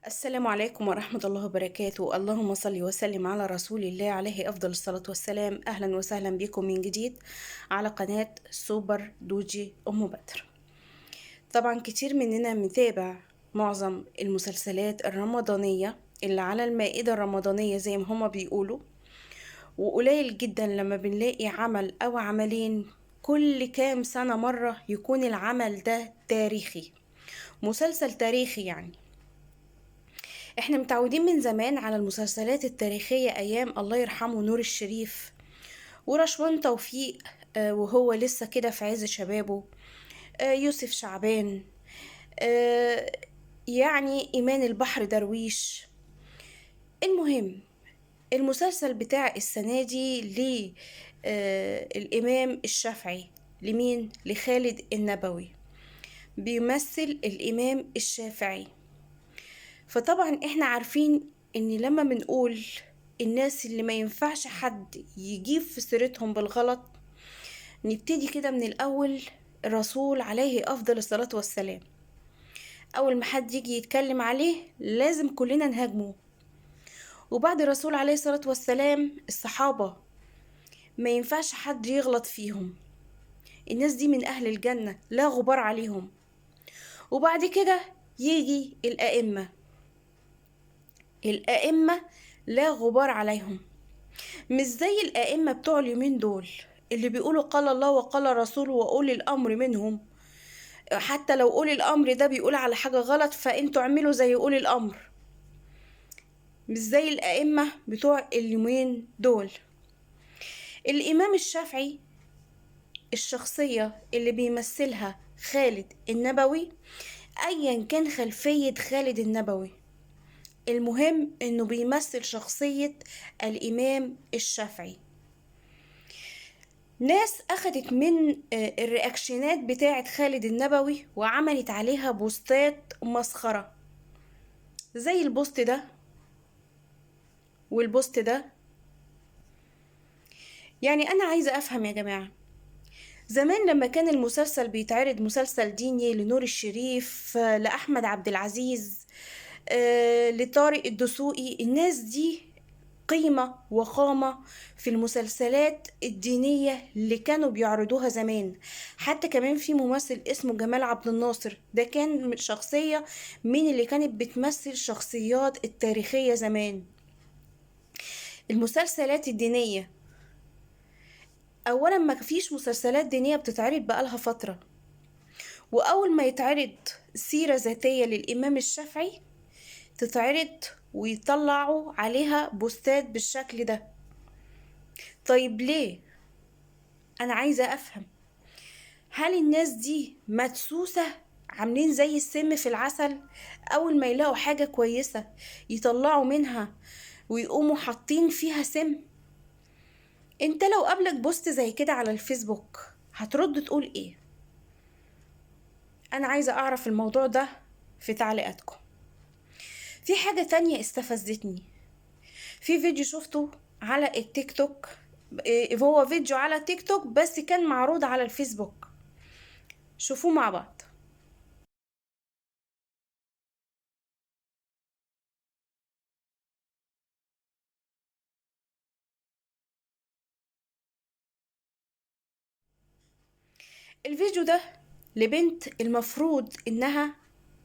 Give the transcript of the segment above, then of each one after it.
السلام عليكم ورحمة الله وبركاته. اللهم صل وسلم على رسول الله عليه أفضل الصلاة والسلام. أهلا وسهلا بكم من جديد على قناة سوبر دوجي أم بدر. طبعا كتير مننا متابع معظم المسلسلات الرمضانية اللي على المائدة الرمضانية زي ما هما بيقولوا، وقليل جدا لما بنلاقي عمل أو عملين كل كام سنة مرة يكون العمل ده تاريخي، مسلسل تاريخي. يعني احنا متعودين من زمان على المسلسلات التاريخية ايام الله يرحمه نور الشريف ورشوان توفيق، وهو لسه كده في عز شبابه، يوسف شعبان، آه، يعني ايمان البحر درويش. المهم، المسلسل بتاع السنة دي الامام الشافعي. لمين؟ لخالد النبوي، بيمثل الامام الشافعي. فطبعا احنا عارفين ان لما بنقول الناس اللي ما ينفعش حد يجيب في سيرتهم بالغلط، نبتدي كده من الاول. الرسول عليه افضل الصلاة والسلام، اول ما حد يجي يتكلم عليه لازم كلنا نهاجمه. وبعد الرسول عليه الصلاة والسلام الصحابة، ما ينفعش حد يغلط فيهم. الناس دي من اهل الجنة لا غبار عليهم. وبعد كده يجي الائمة لا غبار عليهم. مش زي الائمة بتوع اليومين دول اللي بيقولوا قال الله وقال رسوله واولي الامر منهم. حتى لو اولي الامر ده بيقول على حاجة غلط فانتوا اعملوا زي اولي الامر. مش زي الائمة بتوع اليومين دول. الامام الشافعي، الشخصية اللي بيمثلها خالد النبوي، ايا كان خلفية خالد النبوي، المهم انه بيمثل شخصية الامام الشافعي. ناس اخدت من الرياكشنات بتاعت خالد النبوي وعملت عليها بوستات مسخرة، زي البوست ده والبوست ده. يعني انا عايزة افهم يا جماعة، زمان لما كان المسلسل بيتعرض مسلسل ديني لنور الشريف، لأحمد عبد العزيز، لطارق الدسوقي، الناس دي قيمة وقامة في المسلسلات الدينية اللي كانوا بيعرضوها زمان. حتى كمان في ممثل اسمه جمال عبد الناصر، ده كان شخصية من اللي كانت بتمثل شخصيات التاريخية زمان. المسلسلات الدينية، أولا ما فيش مسلسلات دينية بتتعرض بقالها فترة، وأول ما يتعرض سيرة ذاتية للإمام الشافعي تتعرض ويطلعوا عليها بوستات بالشكل ده. طيب ليه؟ أنا عايزة أفهم، هل الناس دي مدسوسة عاملين زي السم في العسل؟ أول ما يلاقوا حاجة كويسة يطلعوا منها ويقوموا حاطين فيها سم؟ انت لو قابلك بوست زي كده على الفيسبوك هترد تقول ايه؟ انا عايزة اعرف الموضوع ده في تعليقاتكم. في حاجة تانية استفزتني في فيديو شفته على التيك توك. هو فيديو على تيك توك بس كان معروض على الفيسبوك، شوفوه مع بعض. الفيديو ده لبنت المفروض انها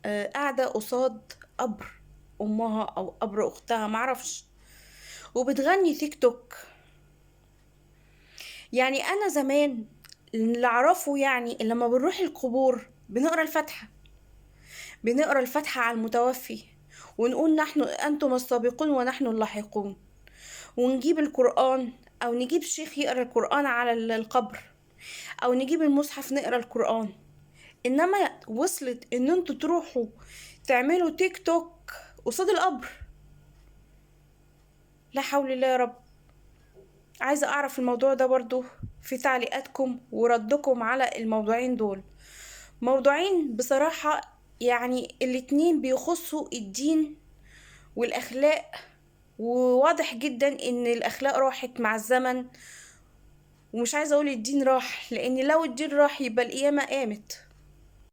قاعدة قصاد قبر امها او قبر اختها معرفش، وبتغني تيك توك. يعني انا زمان اللي اعرفه، يعني لما بنروح القبور بنقرا الفاتحة، بنقرا الفاتحة على المتوفي ونقول نحن انتم السابقون ونحن اللاحقون، ونجيب القرآن او نجيب شيخ يقرا القرآن على القبر، او نجيب المصحف نقرا القرآن. انما وصلت ان انتوا تروحوا تعملوا تيك توك قصاد القبر؟ لا حول الله يا رب. عايزة اعرف الموضوع ده برضو في تعليقاتكم وردكم على الموضوعين دول. موضوعين بصراحة، يعني الاتنين بيخصوا الدين والاخلاق، وواضح جدا ان الاخلاق راحت مع الزمن. ومش عايزة اقول الدين راح، لان لو الدين راح يبقى القيامة قامت.